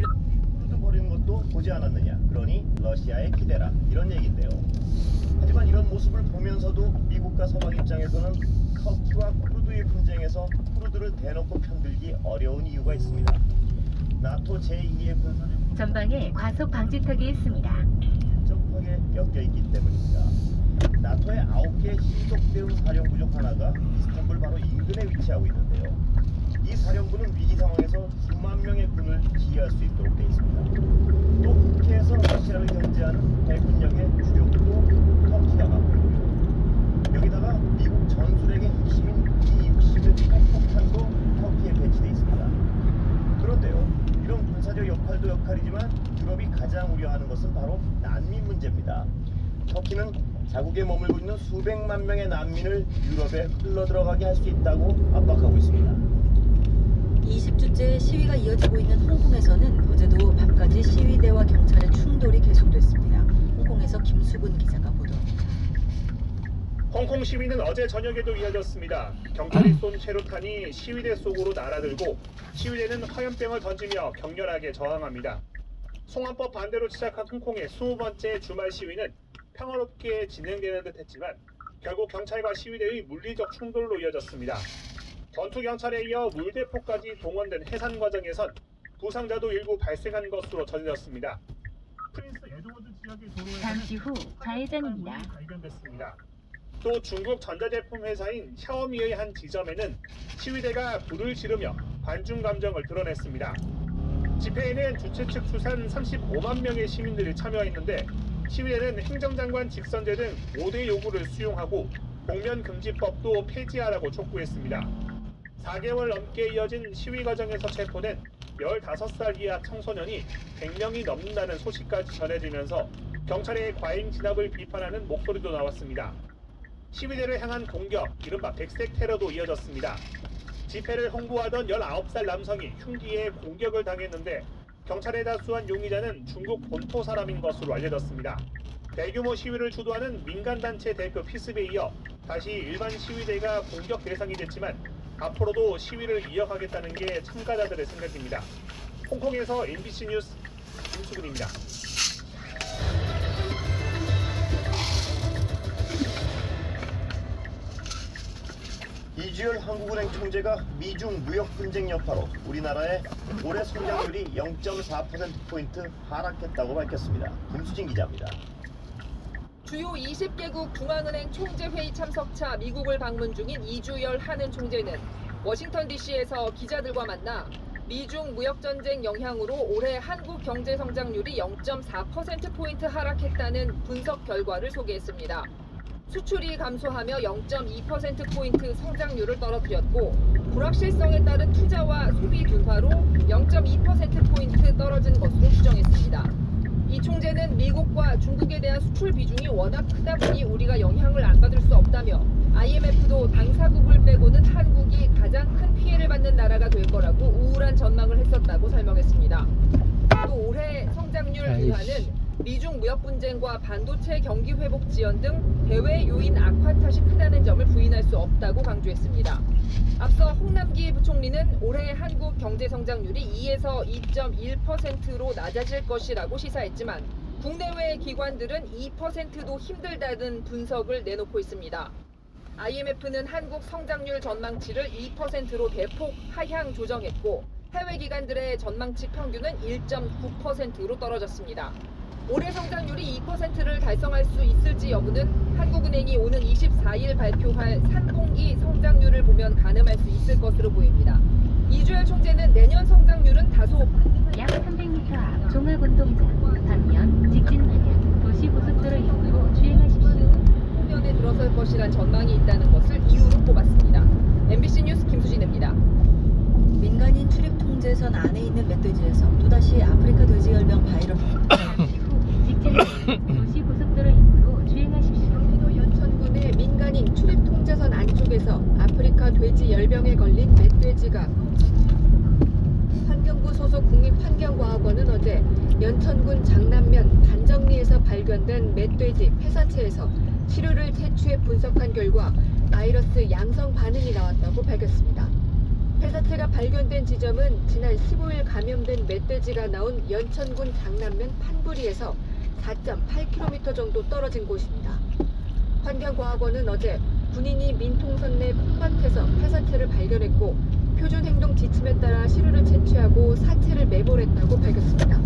크루드 버리는 것도 보지 않았느냐. 그러니 러시아에 기대라. 이런 얘기인데요. 하지만 이런 모습을 보면서도 미국과 서방 입장에서는 터키와 크루드의 분쟁에서 크루드를 대놓고 편들기 어려운 이유가 있습니다. 나토 제2의 군사력 전방에 과속 방지턱이 있습니다. 밀접하게 엮여있기 때문입니다. 나토의 9개 신속 대응 사령부 중 하나가 이스탄불 바로 인근에 위치하고 있는데요. 이 사령부는 위기 상황에서 수만 명의 군을 지휘할 수 있도록 되어 있습니다. 또 국해에서 러시아를 견제하는 해군력의 주력도 터키가 맡고 있고요. 여기다가 미국 전술핵의 핵심인 B-61 핵폭탄도 터키에 배치되어 있습니다. 그런데요, 이런 군사적 역할도 역할이지만 유럽이 가장 우려하는 것은 바로 난민 문제입니다. 터키는 자국에 머물고 있는 수백만 명의 난민을 유럽에 흘러들어가게 할 수 있다고 압박하고 있습니다. 20주째 시위가 이어지고 있는 홍콩에서는 어제도 밤까지 시위대와 경찰의 충돌이 계속됐습니다. 홍콩에서 김수근 기자가 보도합니다. 홍콩 시위는 어제 저녁에도 이어졌습니다. 경찰이 쏜 체류탄이 시위대 속으로 날아들고 시위대는 화염병을 던지며 격렬하게 저항합니다. 송환법 반대로 시작한 홍콩의 20번째 주말 시위는 평화롭게 진행되는 듯 했지만 결국 경찰과 시위대의 물리적 충돌로 이어졌습니다. 전투경찰에 이어 물대포까지 동원된 해산 과정에선 부상자도 일부 발생한 것으로 전해졌습니다. 프린스 에드워드 지역의 도로에서는 잠시 후 좌회전입니다. 발견됐습니다. 또 중국 전자제품 회사인 샤오미의 한 지점에는 시위대가 불을 지르며 반중 감정을 드러냈습니다. 집회에는 주최 측 추산 35만 명의 시민들이 참여했는데 시위대는 행정장관 직선제 등 5대 요구를 수용하고 공면금지법도 폐지하라고 촉구했습니다. 4개월 넘게 이어진 시위 과정에서 체포된 15살 이하 청소년이 100명이 넘는다는 소식까지 전해지면서 경찰의 과잉 진압을 비판하는 목소리도 나왔습니다. 시위대를 향한 공격, 이른바 백색 테러도 이어졌습니다. 집회를 홍보하던 19살 남성이 흉기에 공격을 당했는데 경찰에 다수한 용의자는 중국 본토 사람인 것으로 알려졌습니다. 대규모 시위를 주도하는 민간단체 대표 피습에 이어 다시 일반 시위대가 공격 대상이 됐지만 앞으로도 시위를 이어가겠다는 게 참가자들의 생각입니다. 홍콩에서 MBC 뉴스 김수근입니다. 이주열 한국은행 총재가 미중 무역 분쟁 여파로 우리나라의 올해 성장률이 0.4%포인트 하락했다고 밝혔습니다. 김수진 기자입니다. 주요 20개국 중앙은행 총재회의 참석차 미국을 방문 중인 이주열 한은 총재는 워싱턴 DC에서 기자들과 만나 미중 무역전쟁 영향으로 올해 한국 경제 성장률이 0.4%포인트 하락했다는 분석 결과를 소개했습니다. 수출이 감소하며 0.2%포인트 성장률을 떨어뜨렸고 불확실성에 따른 투자와 소비 둔화로 0.2%포인트 떨어진 것으로 추정했습니다. 이 총재는 미국과 중국에 대한 수출 비중이 워낙 크다 보니 우리가 영향을 안 받을 수 없다며 IMF도 당사국을 빼고는 한국이 가장 큰 피해를 받는 나라가 될 거라고 우울한 전망을 했었다고 설명했습니다. 또 올해 성장률 기한은 미중 무역 분쟁과 반도체 경기 회복 지연 등 대외 요인 악화 탓이 크다는 점을 부인할 수 없다고 강조했습니다. 앞서 홍남기 부총리는 올해 한국 경제 성장률이 2에서 2.1%로 낮아질 것이라고 시사했지만 국내외 기관들은 2%도 힘들다는 분석을 내놓고 있습니다. IMF는 한국 성장률 전망치를 2%로 대폭 하향 조정했고 해외 기관들의 전망치 평균은 1.9%로 떨어졌습니다. 올해 성장률이 2%를 달성할 수 있을지 여부는 한국은행이 오는 24일 발표할 3분기 성장률을 보면 가늠할 수 있을 것으로 보입니다. 이주열 총재는 내년 성장률은 다소 약 300m 앞 종합운동장 방면 직진 방향 도시고속도로 입구로 주행하십시오. 후년에 들어설 것이란 전망이 있다는 것을 이유로 꼽았습니다. MBC 뉴스 김수진입니다. 민간인 출입 통제선 안에 있는 멧돼지에서 또다시 아프리카 돼지열병 바이러스 잠시 후 직진 방향 도시고속도로 입구로 주행하십시오. 경기도 연천군의 민간인 출입 통제선 안쪽에서 아프리카 돼지 열병에 걸린 멧돼지가 환경부 소속 국립환경과학원은 어제 연천군 장남면 반정리에서 발견된 멧돼지 폐사체에서 치료를 채취해 분석한 결과 바이러스 양성 반응이 나왔다고 밝혔습니다. 폐사체가 발견된 지점은 지난 15일 감염된 멧돼지가 나온 연천군 장남면 판부리에서 4.8km 정도 떨어진 곳입니다. 환경과학원은 어제 군인이 민통선 내 콩밭에서 폐사체를 발견했고 표준행동 지침에 따라 시루를 채취하고 사체를 매몰했다고 밝혔습니다.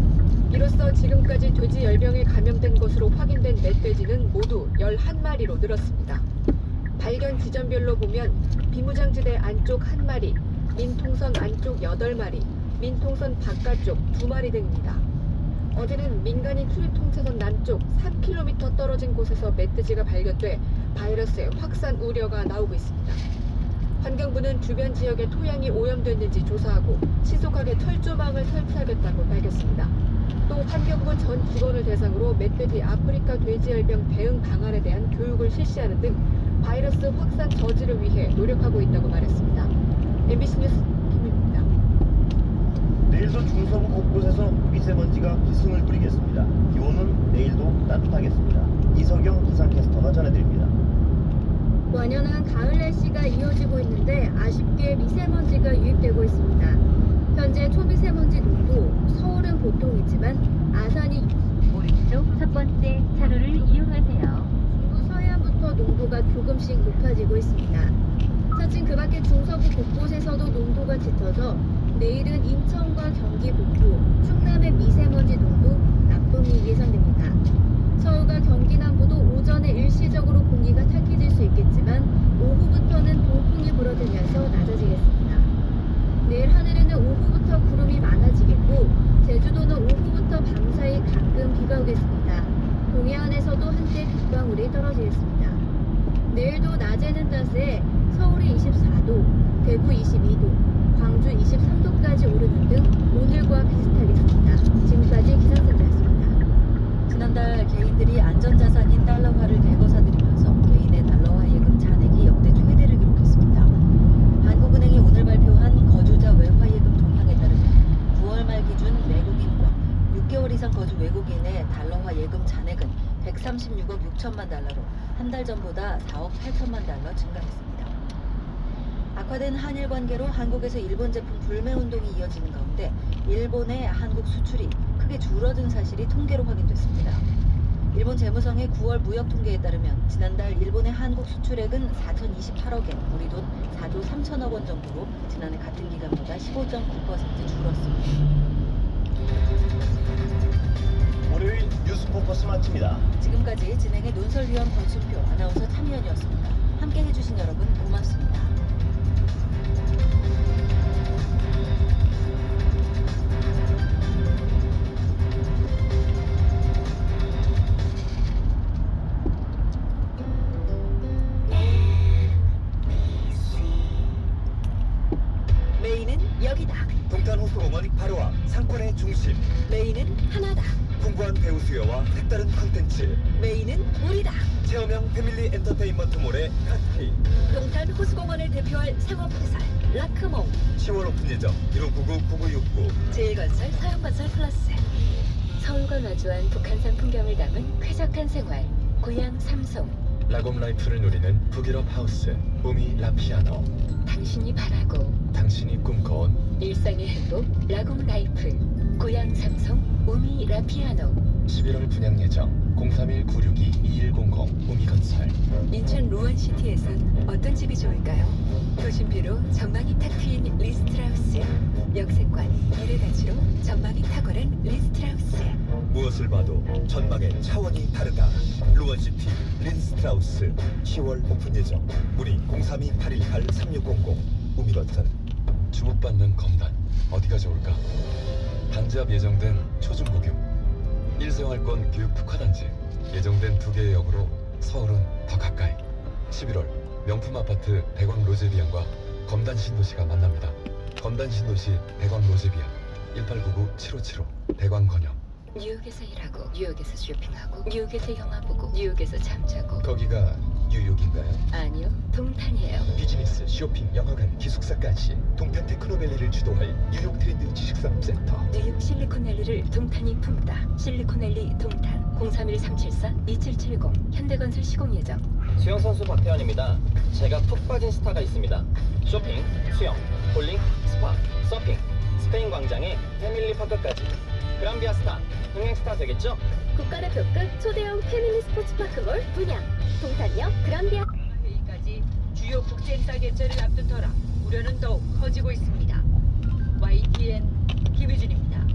이로써 지금까지 돼지 열병에 감염된 것으로 확인된 멧돼지는 모두 11마리로 늘었습니다. 발견 지점별로 보면 비무장지대 안쪽 1마리, 민통선 안쪽 8마리, 민통선 바깥쪽 2마리 등입니다. 어제는 민간인 출입 통제선 남쪽 3km 떨어진 곳에서 멧돼지가 발견돼 바이러스의 확산 우려가 나오고 있습니다. 환경부는 주변 지역의 토양이 오염됐는지 조사하고 신속하게 철조망을 설치하겠다고 밝혔습니다. 또 환경부 전 직원을 대상으로 멧돼지 아프리카 돼지열병 대응 방안에 대한 교육을 실시하는 등 바이러스 확산 저지를 위해 노력하고 있다고 말했습니다. MBC 뉴스 김입니다. 내일도 중서부 곳곳에서 미세먼지가 기승을 부리겠습니다. 기온은 내일도 따뜻하겠습니다. 이석영 기상캐스터가 전해드립니다. 완연한 가을 날씨가 이어지고 있는데 아쉽게 미세먼지가 유입되고 있습니다. 현재 초미세먼지 농도 서울은 보통이지만 아산이 오른쪽 첫 번째 차로를 이용하세요. 중부 서해안부터 농도가 조금씩 높아지고 있습니다. 차츰 그 밖에 중서부 곳곳에서도 농도가 짙어져 내일은 인천과 경기 북부, 충남의 미세먼지 농도 나쁨이 예상됩니다. 서울과 경기 남부도 오전에 일시적으로 공기가 탁해질 수 있겠지만 오후부터는 동풍이 불어들면서 낮아지겠습니다. 내일 하늘에는 오후부터 구름이 많아지겠고 제주도는 오후부터 밤사이 가끔 비가 오겠습니다. 동해안에서도 한때 빗방울이 떨어지겠습니다. 내일도 낮에는 따스해 서울이 24도, 대구 22도, 광주 23도까지 오르는 등 오늘과 비슷하겠습니다. 지금까지 기상센터였습니다. 지난달 개인들이 안전자산인 달러화를 대거 사들이면서 개인의 달러화 예금 잔액이 역대 최대를 기록했습니다. 한국은행이 오늘 발표한 거주자 외화 예금 동향에 따르면 9월 말 기준 내국인과 6개월 이상 거주 외국인의 달러화 예금 잔액은 136억 6천만 달러로 한 달 전보다 4억 8천만 달러 증가했습니다. 악화된 한일 관계로 한국에서 일본 제품 불매 운동이 이어지는 가운데 일본의 한국 수출이 크게 줄어든 사실이 통계로 확인됐습니다. 일본 재무성의 9월 무역 통계에 따르면 지난달 일본의 한국 수출액은 4,028억 엔, 우리 돈 4조 3천억 원 정도로 지난해 같은 기간보다 15.9% 줄었습니다. 월요일 뉴스포커스 마칩니다. 지금까지 진행의 논설위원 권순표, 아나운서 참여연이었습니다. 함께 해주신 여러분 고맙습니다. 메인은 여기다. 동탄호수공원 바로와 상권의 중심. 메인은 하나다. 풍부한 배우 수요와 색다른 콘텐츠. 메인은 우리다. 체험형 패밀리 엔터테인먼트몰의 카트리. 동탄 호수공원을 대표할 상업시설 라크몽. 10월 오픈 예정 1599-9969. 제1건설 서영건설 플러스. 서울과 마주한 북한산 풍경을 담은 쾌적한 생활 고향 삼성. 라곰 라이프를 누리는 북유럽 하우스 우미 라피아노. 당신이 바라고 당신이 꿈꿔온 일상의 행복 라곰 라이프 고향 삼성 우미 라피아노. 11월 분양 예정 031-962-2100 우미건설. 인천 루원시티에선 어떤 집이 좋을까요? 도심뷰로 전망이 탁 트인 리스트라우스. 역세권 1의 가치로 전망이 탁월한 리스트라우스. 무엇을 봐도 전망의 차원이 다르다. 루원시티 린스트라우스. 10월 오픈 예정. 문의 032-818-3600 우미건설. 주목받는 검단 어디가 좋을까? 단지 앞 예정된 초중고교 1생활권 교육 특화단지 예정된 2개의 역으로 서울은 더 가까이. 11월 명품 아파트 대광 로제비안과 검단 신도시가 만납니다. 검단 신도시 대광 로제비안 1899-7575 대광 건영. 뉴욕에서 일하고 뉴욕에서 쇼핑하고 뉴욕에서 영화 보고 뉴욕에서 잠자고. 거기가 뉴욕인가요? 아니요, 동탄이에요. 비즈니스, 쇼핑, 영화관, 기숙사까지 동탄 테크노밸리를 주도할 뉴욕 트렌드 지식산업센터. 뉴욕 실리콘밸리를 동탄이 품다. 실리콘밸리 동탄 031-374-2770 현대건설 시공 예정. 수영 선수 박태환입니다. 제가 푹 빠진 스타가 있습니다. 쇼핑, 수영, 볼링, 스파, 서핑, 스페인 광장에 패밀리 파크까지. 그란비아 스타, 흥행 스타 되겠죠? 국가대표급 초대형 패밀리 스포츠파크몰 분양. 동탄역 그란비아. 회의까지 주요 국제 행사 개최를 앞둔 터라 우려는 더욱 커지고 있습니다. YTN 김유진입니다.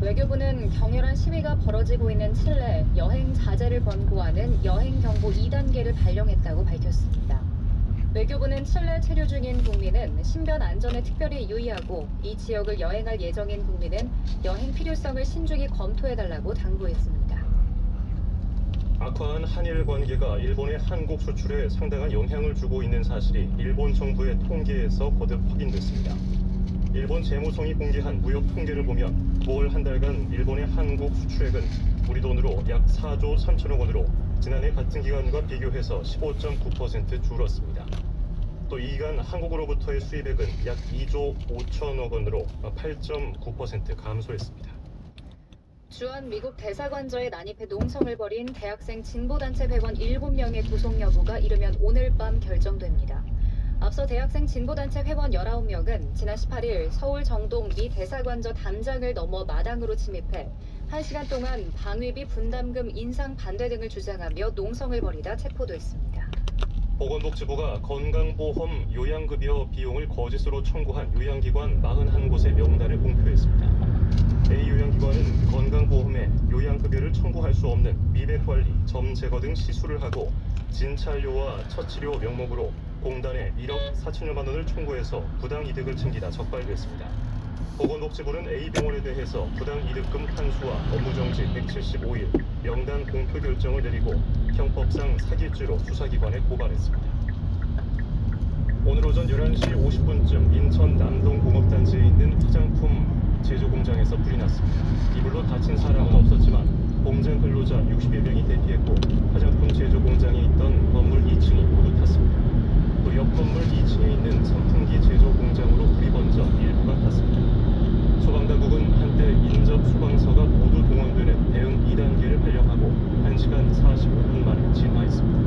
외교부는 격렬한 시위가 벌어지고 있는 칠레 여행 자제를 권고하는 여행 경보 2단계를 발령했다고 밝혔습니다. 외교부는 칠레 체류 중인 국민은 신변 안전에 특별히 유의하고 이 지역을 여행할 예정인 국민은 여행 필요성을 신중히 검토해달라고 당부했습니다. 악화한 한일 관계가 일본의 한국 수출에 상당한 영향을 주고 있는 사실이 일본 정부의 통계에서 거듭 확인됐습니다. 일본 재무성이 공개한 무역 통계를 보면 9월 한 달간 일본의 한국 수출액은 우리 돈으로 약 4조 3천억 원으로 지난해 같은 기간과 비교해서 15.9% 줄었습니다. 또 이간 한국으로부터의 수입액은 약 2조 5천억 원으로 8.9% 감소했습니다. 주한 미국 대사관저에 난입해 농성을 벌인 대학생 진보단체 회원 7명의 구속 여부가 이르면 오늘 밤 결정됩니다. 앞서 대학생 진보단체 회원 19명은 지난 18일 서울 정동 미 대사관저 담장을 넘어 마당으로 침입해 1시간 동안 방위비 분담금 인상 반대 등을 주장하며 농성을 벌이다 체포됐습니다. 보건복지부가 건강보험 요양급여 비용을 거짓으로 청구한 요양기관 41곳의 명단을 공표했습니다. A 요양기관은 건강보험에 요양급여를 청구할 수 없는 미백관리, 점 제거 등 시술을 하고 진찰료와 처치료 명목으로 공단에 1억 4천여만 원을 청구해서 부당 이득을 챙기다 적발됐습니다. 보건복지부는 A병원에 대해서 부당 이득금 환수와 업무정지 175일, 명단 공표 결정을 내리고 형법상 사기죄로 수사기관에 고발했습니다. 오늘 오전 11시 50분쯤 인천 남동공업단지에 있는 화장품 제조공장에서 불이 났습니다. 이 불로 다친 사람은 없었지만 공장 근로자 60여 명이 대피했고 화장품 제조공장에 있던 건물 2층이 모두 탔습니다. 또 옆 건물 2층에 있는 선풍기 제조공장으로 불이 번져 일부가 탔습니다. 소방당국은 한때 인접 소방서가 모두 동원되는 대응 2단계를 발령하고 1시간 45분 만에 진화했습니다.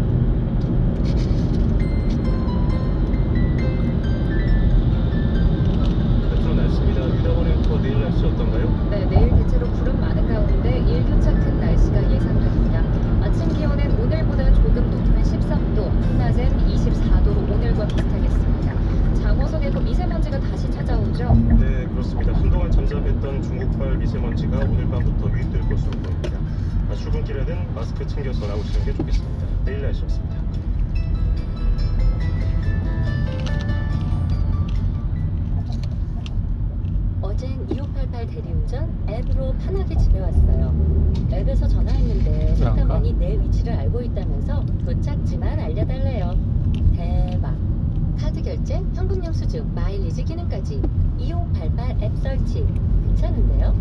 끝으로 날씨입니다. 유다원 앵커 내일 날씨 어떤가요? 네, 내일 대체로 구름 많은 가운데 일교차 큰 날씨가 예상됩니다. 아침 기온은 오늘보다 조금 높은 13도, 한낮엔 24도로 오늘과 비슷하겠습니다. 장어석에서 미세먼지가 다시 찾아오죠? 네, 그렇습니다. 한동안 잠잠했던 중국발 미세먼지가 오늘 밤부터 유입될 것으로 보입니다. 출근길에는 마스크 챙겨서 나오시는 게 좋겠습니다. 내일 날씨였습니다. 어젠 2588 대리운전 앱으로 편하게 집에 왔어요. 앱에서 전화했는데 상담원이 내 위치를 알고 있다면서 도착지만 알려달래요. 대박. 카드 결제, 현금용 수주, 마일리지 기능까지 2588 앱 설치. 괜찮은데요?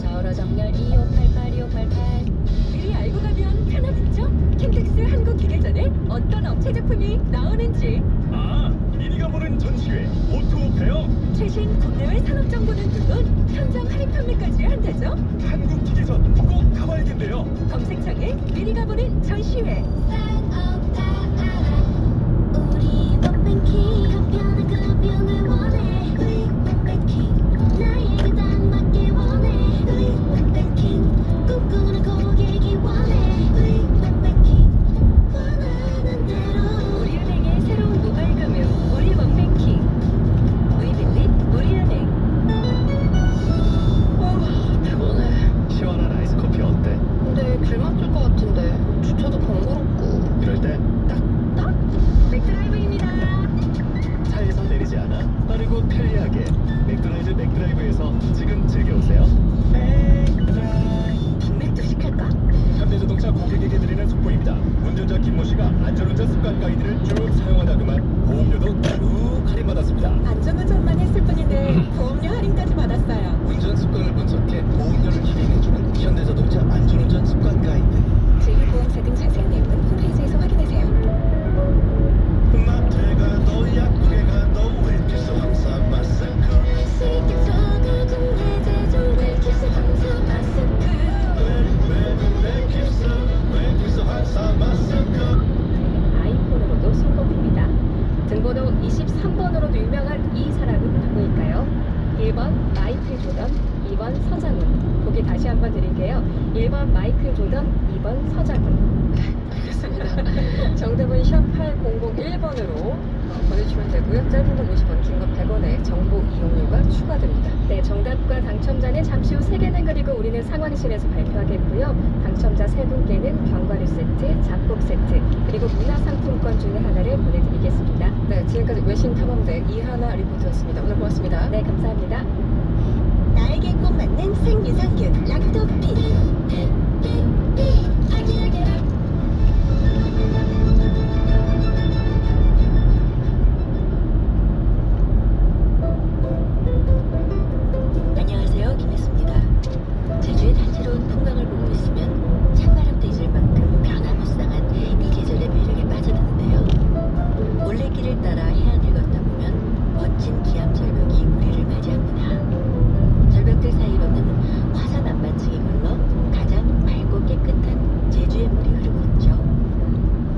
저울의 정렬 2588 미리 알고 가면 편하겠죠? 킨텍스 한국기계전에 어떤 업체 제품이 나오는지. 미리가 보는 전시회 오토페어. 최신 국내외 산업 정보는 물론 현장 할인 판매까지 한다죠? 한국 기계전 꼭 가봐야겠네요. 검색창에 미리 가보는 전시회. 우리은행의 새로운 모바일 금융 우리 원뱅킹. 우리빌리 우리은행. 피곤해. 시원한 아이스 커피 어때? 근데 길 막힐 것 같은데 주차도 번거롭고. 이럴 때 1번 마이클 조던, 2번 서장훈. 보기 다시 한번 드릴게요. 1번 마이클 조던, 2번 서장훈. 알겠습니다. 정답은 샵 8001번으로 보내주시면 되고요. 짧은 건 50원, 긴 건 100원의 정보 이용료가 추가됩니다. 네, 정답과 당첨자는 잠시 후 세계는 그리고 우리는 상황실에서 발표하겠고요. 당첨자 3분께는 견과류 세트, 잡곡 세트, 그리고 문화상품권 중에 하나를 보내드리겠습니다. 네, 지금까지 외신 탐험대 이하나 리포터였습니다. 오늘 고맙습니다. 네, 감사합니다. 나에게 꼭 맞는 생유산균 락토핀. 안녕하세요, 김혜수입니다. 제주의 다채로운 풍광을 보고 있으면 찬바람도 잊을 만큼 변화무쌍한 이 계절의 매력에 빠져드는데요. 올레길을 따라 해안을 걷다 보면 멋진 기암 절벽이 우리를 맞이합니다. 절벽들 사이로는 화산 안반층이 걸러 가장 맑고 깨끗한 제주의 물이 흐르고 있죠.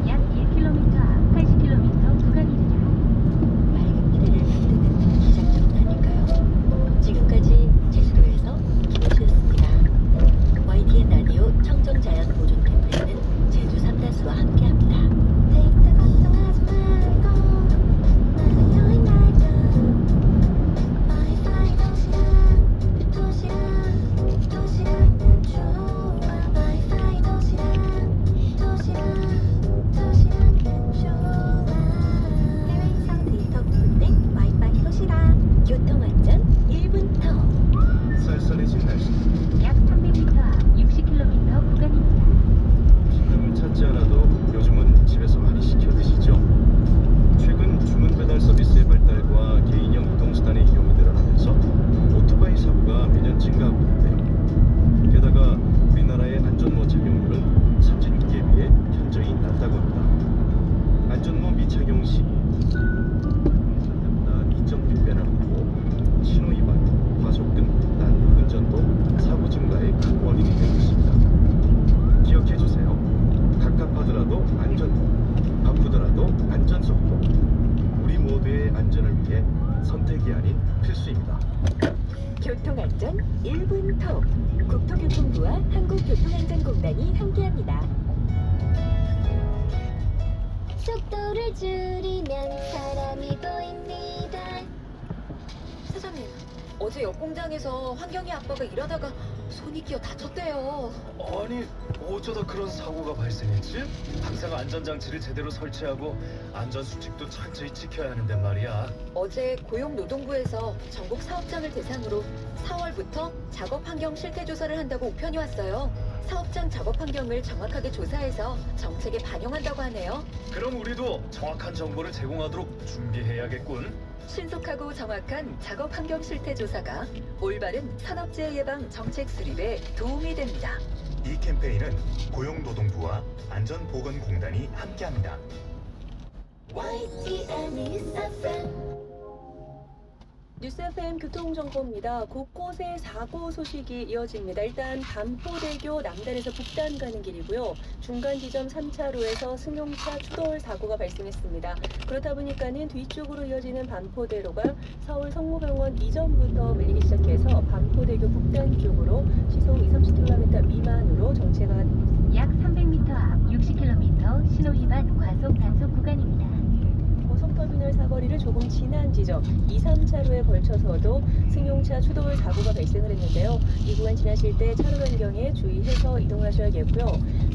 약 1km 앞 80km 구간입니다. 맑은 미래를 만드는 기적적은 아닐까요? 지금까지 제주도에서 김혜수였습니다. YTN 라디오 청정자연 보존 캠페인은 제주 삼다수와 함께합니다. 데이트 걱정하지 말고 나는 여행 날까. 와이파이 도시락은 좋아. 와이파이 도시락은 좋아. 해외에서 데이터 부를 땐 와이파이 도시락. 교통안전 1분 더. 쌀쌀해진 날씨. 약 300m 앞 60km 구간입니다. 식당을 찾지 않아도 요즘은 집에서 많이 시켜 드시죠? 최근 주문 배달 서비스의 발달과 개인형 이동수단의 이용이 늘어나면서 오토바이 사고가 매년 증가하고 있는데요. 게다가 우리나라의 안전모 착용률은 선진국에 비해 현저히 낮다고 합니다. 안전모 미착용 시 예전보다 2.6배나 높고 신호위반, 과속 등 난폭 운전도 사고 증가의 큰 원인이 되고 있습니다. 기억해주세요. 갑갑하더라도 안전모, 바쁘더라도 안전속도. 우리 모두의 안전을 위해 선택이 아닌 필수입니다. 교통안전 1분 톡. 국토교통부와 한국교통안전공단이 함께합니다. 속도를 줄이면 사람이 보입니다. 사장님, 어제 옆 공장에서 환경이 아빠가 일하다가 손이 끼어 다쳤대요. 아니, 어쩌다 그런 사고가 발생했지? 항상 안전장치를 제대로 설치하고 안전수칙도 철저히 지켜야 하는데 말이야. 어제 고용노동부에서 전국 사업장을 대상으로 4월부터 작업 환경 실태 조사를 한다고 우편이 왔어요. 사업장 작업 환경을 정확하게 조사해서 정책에 반영한다고 하네요. 그럼 우리도 정확한 정보를 제공하도록 준비해야겠군. 신속하고 정확한 작업 환경 실태 조사가 올바른 산업재해 예방 정책 수립에 도움이 됩니다. 이 캠페인은 고용노동부와 안전보건공단이 함께합니다. YTN News FM. 뉴스 FM 교통정보입니다. 곳곳에 사고 소식이 이어집니다. 일단 반포대교 남단에서 북단 가는 길이고요. 중간 지점 3차로에서 승용차 추돌 사고가 발생했습니다. 그렇다 보니까는 뒤쪽으로 이어지는 반포대로가 서울 성모병원 이전부터 밀리기 시작해서 반포대교 북단 쪽으로 시속 20-30km 미만으로 정체가 약 300m 앞 60km 신호위반 과속 단속 구간입니다. 고속터미널 사거리를 조금 지난 지점 2, 3차로에 걸쳐서도 승용차 추돌 사고가 발생을 했는데요. 이 구간 지나실 때 차로 변경에 주의해서 이동하셔야겠고요.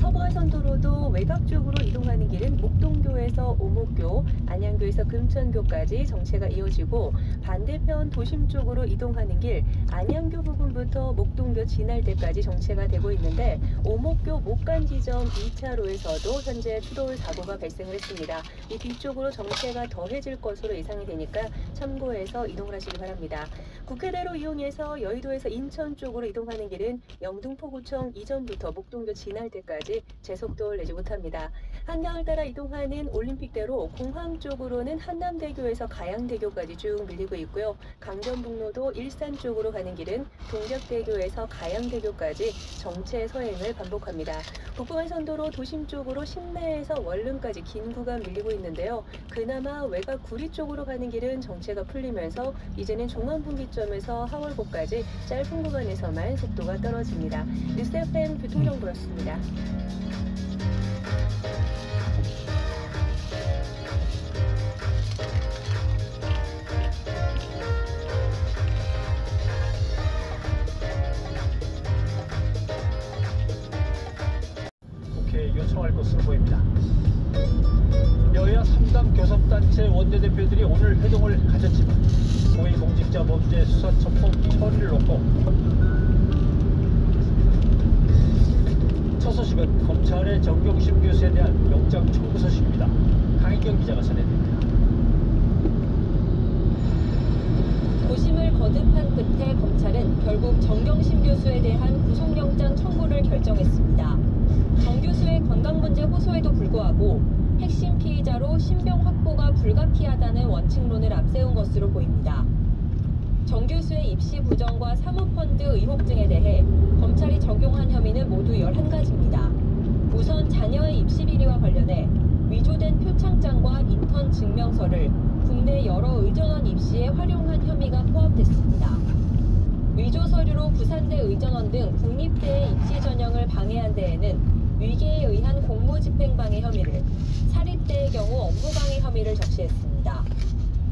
서부화선도로도 외곽 쪽으로 이동하는 길은 목동교에서 오목교, 안양교에서 금천교까지 정체가 이어지고 반대편 도심 쪽으로 이동하는 길 안양교 부근부터 목동교 지날 때까지 정체가 되고 있는데 오목교 목간 지점 2차로에서도 현재 추돌 사고가 발생을 했습니다. 이 뒤쪽으로 정체가 더해질 것으로 예상이 되니까 참고해서 이동을 하시기 바랍니다. 국회대로 이용해서 여의도에서 인천 쪽으로 이동하는 길은 영등포구청 이전부터 목동교 지날 때까지 제속도를 내지 못합니다. 한강을 따라 이동하는 올림픽대로 공항 쪽으로는 한남대교에서 가양대교까지 쭉 밀리고 있고요. 강변북로도 일산 쪽으로 가는 길은 동작대교에서 가양대교까지 정체 서행을 반복합니다. 북부간선도로 도심 쪽으로 신내에서 원룸까지 긴 구간 밀리고 있는데요. 그나마 외곽 구리 쪽으로 가는 길은 정체가 풀리면서 이제는 종암분기점에서 하월고까지 짧은 구간에서만 속도가 떨어집니다. 뉴스 FM 교통정보였습니다. 요청할 것으로 보입니다. 여야 3당 교섭단체 원내대표들이 오늘 회동을 가졌지만 고위공직자 범죄 수사 첩보 처리를 놓고 첫 소식은 검찰의 정경심 교수에 대한 영장 청구 소식입니다. 강희경 기자가 전해드립니다. 고심을 거듭한 끝에 검찰은 결국 정경심 교수에 대한 구속영장 청구를 결정했습니다. 정 교수의 건강문제 호소에도 불구하고 핵심 피의자로 신병 확보가 불가피하다는 원칙론을 앞세운 것으로 보입니다. 정 교수의 입시 부정과 사모펀드 의혹 등에 대해 검찰이 적용한 혐의는 모두 11가지입니다. 우선 자녀의 입시 비리와 관련해 위조된 표창장과 인턴 증명서를 국내 여러 의전원 입시에 활용한 혐의가 포함됐습니다. 위조 서류로 부산대 의전원 등 국립대의 입시 전형을 방해한 데에는 위계에 의한 공무집행방해 혐의를, 사립대의 경우 업무방해 혐의를 적시했습니다.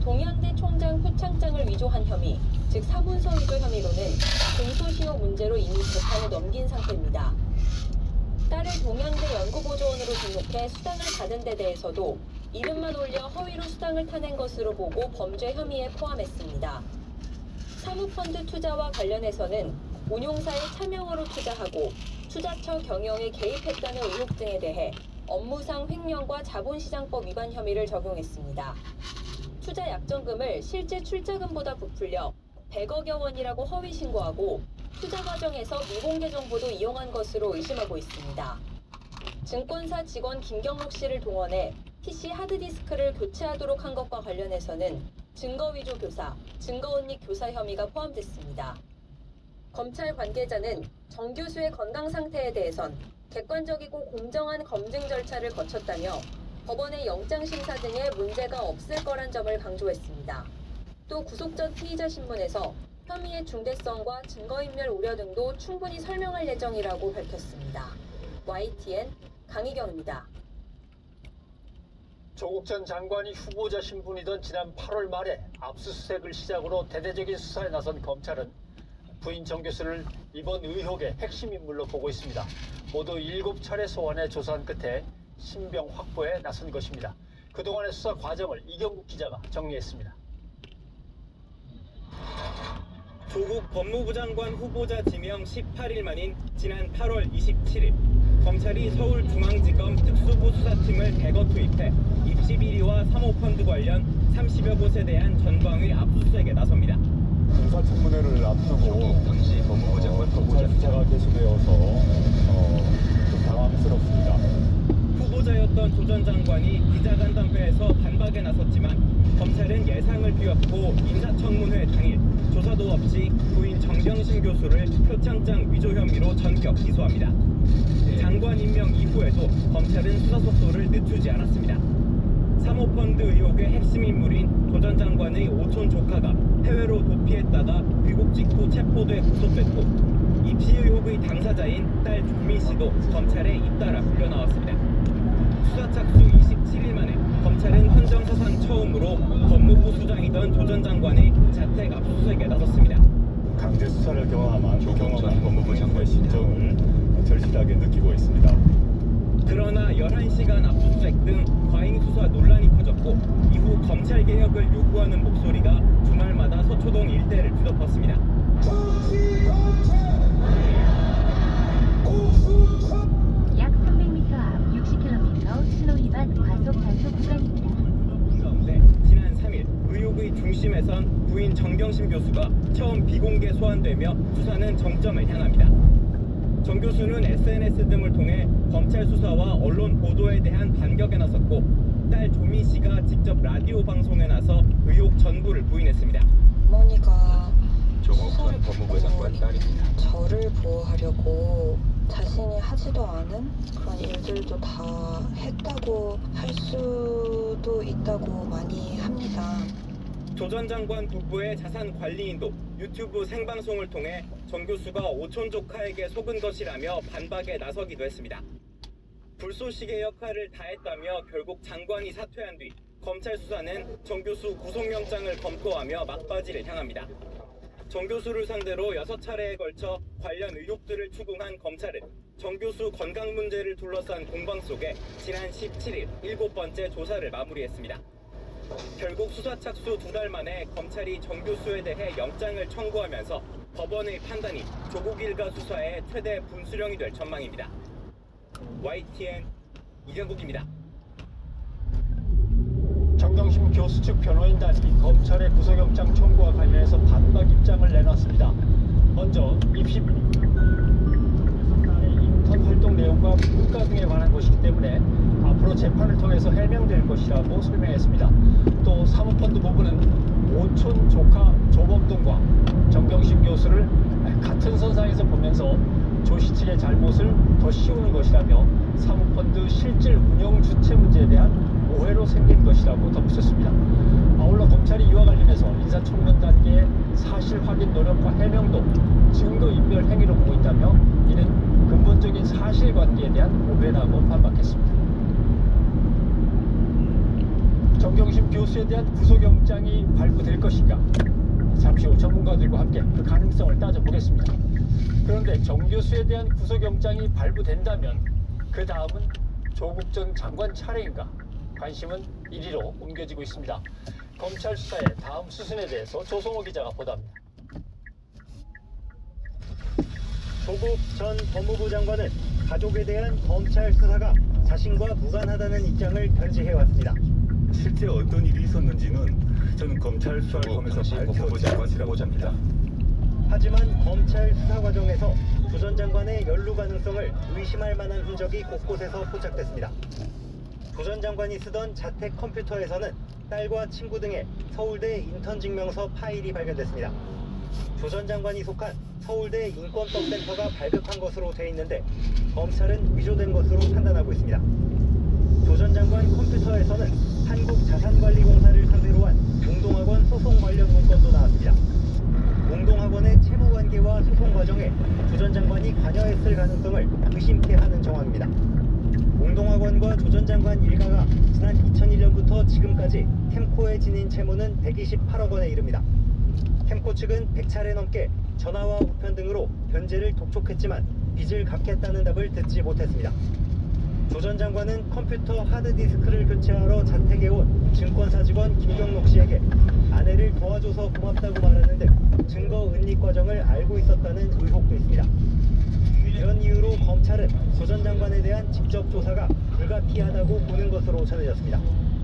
동양대 총장 표창장을 위조한 혐의, 즉 사문서 위조 혐의로는 공소시효 문제로 이미 재판을 넘긴 상태입니다. 딸을 동양대 연구보조원으로 등록해 수당을 받은 데 대해서도 이름만 올려 허위로 수당을 타낸 것으로 보고 범죄 혐의에 포함했습니다. 사모펀드 투자와 관련해서는 운용사의 차명으로 투자하고 투자처 경영에 개입했다는 의혹 등에 대해 업무상 횡령과 자본시장법 위반 혐의를 적용했습니다. 투자 약정금을 실제 출자금보다 부풀려 100억여 원이라고 허위 신고하고 투자 과정에서 미공개 정보도 이용한 것으로 의심하고 있습니다. 증권사 직원 김경록 씨를 동원해 PC 하드디스크를 교체하도록 한 것과 관련해서는 증거 위조 교사, 증거 은닉 교사 혐의가 포함됐습니다. 검찰 관계자는 정 교수의 건강 상태에 대해선 객관적이고 공정한 검증 절차를 거쳤다며 법원의 영장 심사 등에 문제가 없을 거란 점을 강조했습니다. 또 구속 전 피의자 신문에서 혐의의 중대성과 증거인멸 우려 등도 충분히 설명할 예정이라고 밝혔습니다. YTN 강희경입니다. 조국 전 장관이 후보자 신분이던 지난 8월 말에 압수수색을 시작으로 대대적인 수사에 나선 검찰은 부인 정 교수를 이번 의혹의 핵심 인물로 보고 있습니다. 모두 7차례 소환해 조사한 끝에 신병 확보에 나선 것입니다. 그동안의 수사 과정을 이경국 기자가 정리했습니다. 조국 법무부 장관 후보자 지명 18일 만인 지난 8월 27일 검찰이 서울중앙지검 특수부 수사팀을 대거 투입해 입시 비리와 사모펀드 관련 30여 곳에 대한 전방위 압수수색에 나섭니다. 인사청문회를 앞두고 당시 법무부 장관 검찰 수사가 개시되어서 좀 당황스럽습니다. 후보자였던 조 전 장관이 기자간담회에서 반박에 나섰지만 검찰은 예상을 뒤엎고 인사청문회 당일 조사도 없이 부인 정경심 교수를 표창장 위조 혐의로 전격 기소합니다. 장관 임명 이후에도 검찰은 수사 속도를 늦추지 않았습니다. 사모펀드 의혹의 핵심 인물인 조 전 장관의 오촌 조카가 해외로 도피했다가 귀국 직후 체포돼 구속됐고 입시 의혹의 당사자인 딸 조민 씨도 검찰에 잇따라 불려나왔습니다. 수사 착수 27일 만에 검찰은 헌정사상 처음으로 법무부 수장이던 조 전 장관의 자택 압수수색에 나섰습니다. 강제 수사를 경험한 법무부 장관의 심정을 절실하게 느끼고 있습니다. 그러나 11시간 압수수색 등 과잉 수사 논란이 커졌고 이후 검찰 개혁을 요구하는 목소리가 주말마다 서초동 일대를 뒤덮었습니다. 약 300m 앞 60km 신호위반 과속 단속 구간입니다. 가운데 지난 3일 의혹의 중심에선 부인 정경심 교수가 처음 비공개 소환되며 수사는 정점을 향합니다. 정 교수는 SNS 등을 통해 검찰 수사와 언론 보도에 대한 반격에 나섰고 딸 조민 씨가 직접 라디오 방송에 나서 의혹 전부를 부인했습니다. 어머니가 조국 전 법무부 장관 딸입니다. 저를 보호하려고 자신이 하지도 않은 그런 일들도 다 했다고 할 수도 있다고 많이 합니다. 조 전 장관 부부의 자산 관리인도 유튜브 생방송을 통해 정 교수가 오촌 조카에게 속은 것이라며 반박에 나서기도 했습니다. 불쏘시개 역할을 다했다며 결국 장관이 사퇴한 뒤 검찰 수사는 정 교수 구속영장을 검토하며 막바지를 향합니다. 정 교수를 상대로 6차례에 걸쳐 관련 의혹들을 추궁한 검찰은 정 교수 건강 문제를 둘러싼 공방 속에 지난 17일 7번째 조사를 마무리했습니다. 결국 수사 착수 2달 만에 검찰이 정 교수에 대해 영장을 청구하면서 법원의 판단이 조국 일가 수사의 최대 분수령이 될 전망입니다. YTN 이경국입니다. 정경심 교수 측 변호인단이 검찰의 구속영장 청구와 관련해서 반박 입장을 내놨습니다. 먼저 입시 인턴 활동 내용과 문과 등에 관한 것이기 때문에 앞으로 재판을 통해서 해명될 것이라고 설명했습니다. 또 사모펀드 부분은 오촌 조카 조범동과 정경심 교수를 같은 선상에서 보면서 조씨 측의 잘못을 더 씌우는 것이라며 사모펀드 실질 운영 주체 문제에 대한 오해로 생긴 것이라고 덧붙였습니다. 아울러 검찰이 이와 관련해서 인사청문 단계의 사실 확인 노력과 해명도 증거인멸 행위로 보고 있다며 이는 근본적인 사실관계에 대한 오해라고 반박했습니다. 정경심 교수에 대한 구속영장이 발부될 것인가? 잠시 후 전문가들과 함께 그 가능성을 따져보겠습니다. 그런데 정 교수에 대한 구속영장이 발부된다면 그 다음은 조국 전 장관 차례인가? 관심은 이리로 옮겨지고 있습니다. 검찰 수사의 다음 수순에 대해서 조성호 기자가 보도합니다. 조국 전 법무부 장관은 가족에 대한 검찰 수사가 자신과 무관하다는 입장을 견지해왔습니다. 실제 어떤 일이 있었는지는 저는 검찰 수사를 보면서 밝혀지라고 봅니다. 하지만 검찰 수사 과정에서 조 전 장관의 연루 가능성을 의심할 만한 흔적이 곳곳에서 포착됐습니다. 조 전 장관이 쓰던 자택 컴퓨터에서는 딸과 친구 등의 서울대 인턴 증명서 파일이 발견됐습니다. 조 전 장관이 속한 서울대 인권법센터가 발급한 것으로 돼 있는데 검찰은 위조된 것으로 판단하고 있습니다. 조 전 장관 컴퓨터에서는 한국자산관리공사를 상대로 한 공동학원 소송 관련 문건도 나왔습니다. 공동학원의 채무관계와 소송 과정에 조 전 장관이 관여했을 가능성을 의심케 하는 정황입니다. 공동학원과 조 전 장관 일가가 지난 2001년부터 지금까지 캠코에 지닌 채무는 128억 원에 이릅니다. 캠코 측은 100차례 넘게 전화와 우편 등으로 변제를 독촉했지만 빚을 갚겠다는 답을 듣지 못했습니다. 조 전 장관은 컴퓨터 하드디스크를 교체하러 자택에 온 증권사 직원 김경록 씨에게 아내를 도와줘서 고맙다고 말하는 등 증거 은닉 과정을 알고 있었다는 의혹도 있습니다. 이런 이유로 검찰은 조 전 장관에 대한 직접 조사가 불가피하다고 보는 것으로 전해졌습니다.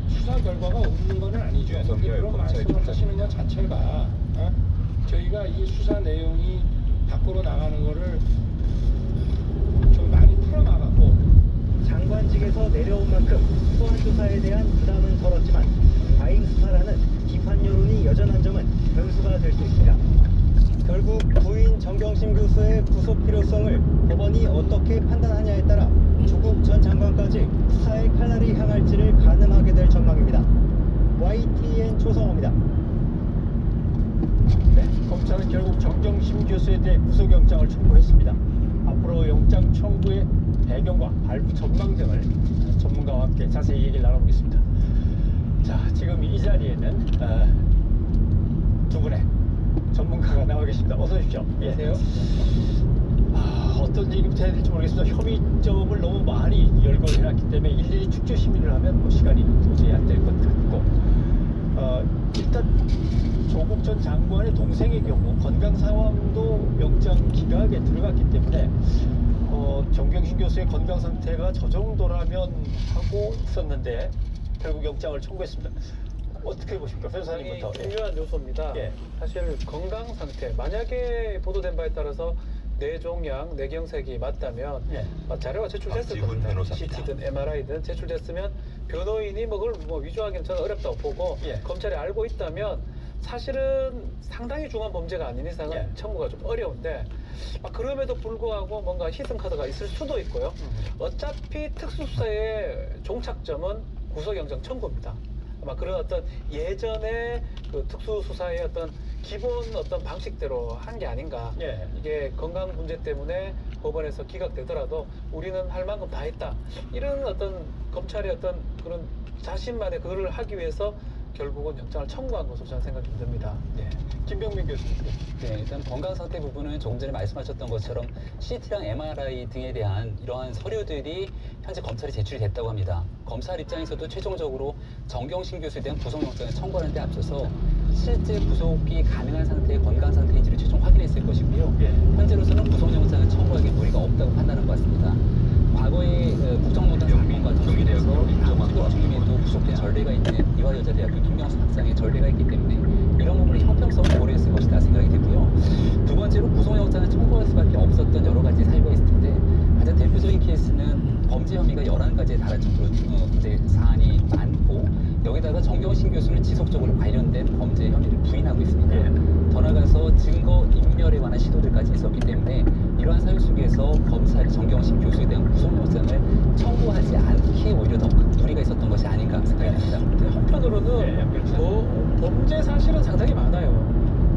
수사 결과가 없는 건 아니죠. 그런 말씀하시는 것 자체가 저희가 이 수사 내용이 밖으로 나가는 거를 좀 많이 풀어나가고 장관직에서 내려온 만큼 소환 조사에 대한 부담은 덜었지만 과잉 수사라는 비판 여론이 여전한 점은 변수가 될 수 있습니다. 결국 부인 정경심 교수의 구속 필요성을 법원이 어떻게 판단하냐에 따라 조국 전 장관까지 수사의 칼날이 향할지를 가늠하게 될 전망입니다. YTN 조성호입니다. 네, 검찰은 결국 정경심 교수에 대해 구속영장을 청구했습니다. 앞으로 영장 청구의 배경과 발부 전망 등을 전문가와 함께 자세히 얘기를 나눠보겠습니다. 자, 지금 이 자리에는 두 분의 전문가가 나와 계십니다. 어서 오십시오. 안녕하세요. 어떤 얘기부터 해야 될지 모르겠습니다. 혐의점을 너무 많이 열거해놨기 때문에 일일이 축조 심의를 하면 뭐 시간이 도저히 안 될 것 같고 일단 조국 전 장관의 동생의 경우 건강 상황도 영장 기각에 들어갔기 때문에 정경심 교수의 건강 상태가 저 정도라면 하고 있었는데 결국 영장을 청구했습니다. 어떻게 보십니까? 변호사님부터. 중요한 요소입니다. 사실 건강 상태, 만약에 보도된 바에 따라서 뇌종양, 뇌경색이 맞다면 자료가 제출됐을 겁니다. CT든 MRI든 제출됐으면 변호인이 그걸 위조하기는 저는 어렵다고 보고 검찰이 알고 있다면 사실은 상당히 중한 범죄가 아닌 이상은 청구가 좀 어려운데 그럼에도 불구하고 뭔가 히든카드가 있을 수도 있고요. 어차피 특수수사의 종착점은 구속영장 청구입니다. 아마 그런 어떤 예전의 그 특수수사의 어떤 기본 어떤 방식대로 한 게 아닌가. 이게 건강 문제 때문에 법원에서 기각되더라도 우리는 할 만큼 다 했다. 이런 어떤 검찰의 어떤 그런 자신만의 그걸 하기 위해서 결국은 영장을 청구한 것으로 저는 생각이 듭니다. 김병민 교수님. 네, 일단 건강 상태 부분은 조금 전에 말씀하셨던 것처럼 CT랑 MRI 등에 대한 이러한 서류들이 현재 검찰에 제출이 됐다고 합니다. 검찰 입장에서도 최종적으로 정경심 교수에 대한 구속영장을 청구하는 데 앞서서 실제 구속이 가능한 상태의 건강 상태인지를 최종 확인했을 것이고요. 현재로서는 구속영장을 청구하기에 무리가 없다고 판단한 것 같습니다. 과거에 국정농단 사건과 경기대에서 인정하고 중임에도 구속된 전례가 있는 이화여자대학교 김경수 학장의 전례가 있기 때문에 이런 부분의 형평성을 고려했을 것이다 생각이 되고요. 두 번째로 구속영장을 청구할 수밖에 없었던 여러 가지 사유가 있을 텐데 가장 대표적인 케이스는 범죄 혐의가 11가지에 달할 정도로 문제 사안이 많고 여기다가 정경심 교수는 지속적으로 관련된 범죄 혐의를 부인하고 있습니다. 더 나아가서 증거 인멸에 관한 시도들까지 있었기 때문에 이러한 사유 속에서 검찰이 정경심 교수에 대한 구속영장을 청구하지 않기에 오히려 더 무리가 있었던 것이 아닌가 생각이 듭니다. 한편으로는 범죄 사실은 상당히 많아요.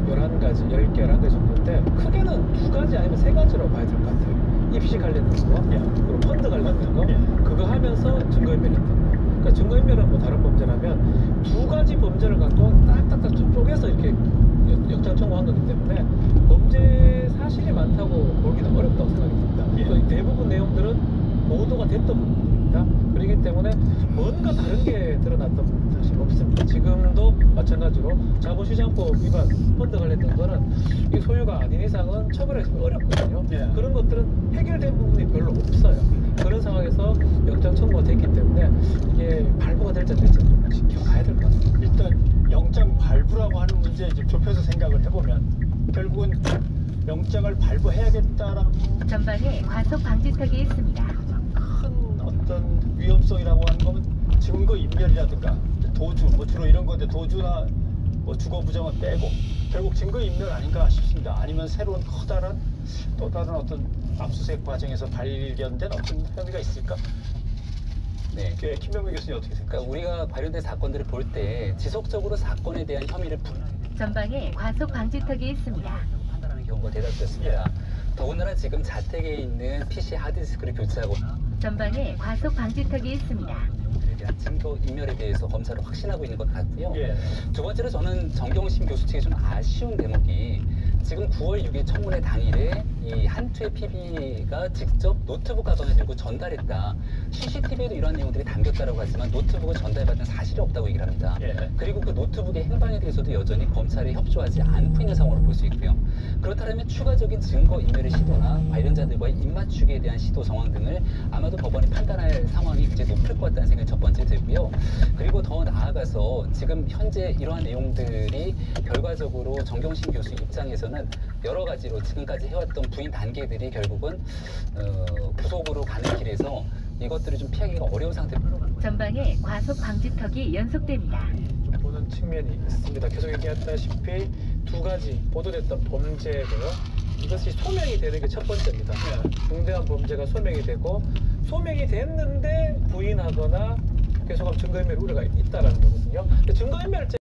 11가지, 11가지 정도인데 크게는 2가지 아니면 3가지로 봐야 될 것 같아요. 입시 관련된 거, 그리고 펀드 관련된 거, 그거 하면서 증거인멸했던 거. 그러니까 증거인멸은 뭐 다른 범죄라면 2가지 범죄를 갖고 딱딱딱 쪼개서 이렇게 영장 청구한 거기 때문에 범죄 사실이 많다고 보기는 어렵다고 생각이 듭니다. 그러니까 대부분 내용들은 보도가 됐던 부분입니다. 그렇기 때문에 뭔가 다른 게 드러났던 부분은 사실 없습니다. 지금도 마찬가지로 자본시장법 위반 펀드 관련된 거는 이 소유가 아닌 이상은 처벌하기가 어렵거든요. 그런 것들은 해결된 부분이 별로 없어요. 그런 상황에서 영장 청구가 됐기 때문에 이게 발부가 될지 안 될지 좀 지켜봐야 될 것 같습니다. 일단 영장 발부라고 하는 문제 이제 좁혀서 생각을 해보면 결국은 영장을 발부해야겠다라고 전방에 과속 방지턱이 있습니다. 큰 어떤 위험성이라고 하는 거면 증거 인멸이라든가 도주 뭐 주로 이런 건데 도주나 뭐 주거 부정은 빼고 결국 증거 인멸 아닌가 싶습니다. 아니면 새로운 커다란 또 다른 어떤 압수수색 과정에서 발견된 어떤 혐의가 있을까? 네. 김병민 교수님 어떻게 생각하세요? 그러니까 우리가 관련된 사건들을 볼 때 지속적으로 사건에 대한 혐의를 전방에 과속 방지턱이 있습니다. 판단하는 경우가 대다수였습니다. 더군다나 지금 자택에 있는 PC 하드디스크를 교체하고 전방에 과속 방지턱이 있습니다. 대한 증거 인멸에 대해서 검찰은 확신하고 있는 것 같고요. 두 번째로 저는 정경심 교수 측에 좀 아쉬운 대목이 지금 9월 6일 청문회 당일에 이 한투의 PB가 직접 노트북 가방을 들고 전달했다. CCTV에도 이러한 내용들이 담겼다라고 하지만 노트북을 전달받은 사실이 없다고 얘기를 합니다. 그리고 그 노트북의 행방에 대해서도 여전히 검찰에 협조하지 않고 있는 상황으로 볼 수 있고요. 그렇다면 추가적인 증거 인멸의 시도나 관련자들과의 입맞추기에 대한 시도 정황 등을 아마도 법원이 판단할 상황이 굉장히 높을 것 같다는 생각이 첫 번째 들고요. 그리고 더 나아가서 지금 현재 이러한 내용들이 결과적으로 정경심 교수 입장에서는 여러 가지로 지금까지 해왔던 부인 단계들이 결국은 구속으로 가는 길에서 이것들을 좀 피하기가 어려운 상태로 전방에 과속 방지턱이 연속됩니다. 보는 측면이 있습니다. 계속 얘기했다시피 2가지 보도됐던 범죄고요. 이것이 소명이 되는 게 첫 번째입니다. 중대한 범죄가 소명이 되고 소명이 됐는데 부인하거나 계속하면 증거인멸 우려가 있다라는 거거든요. 증거인멸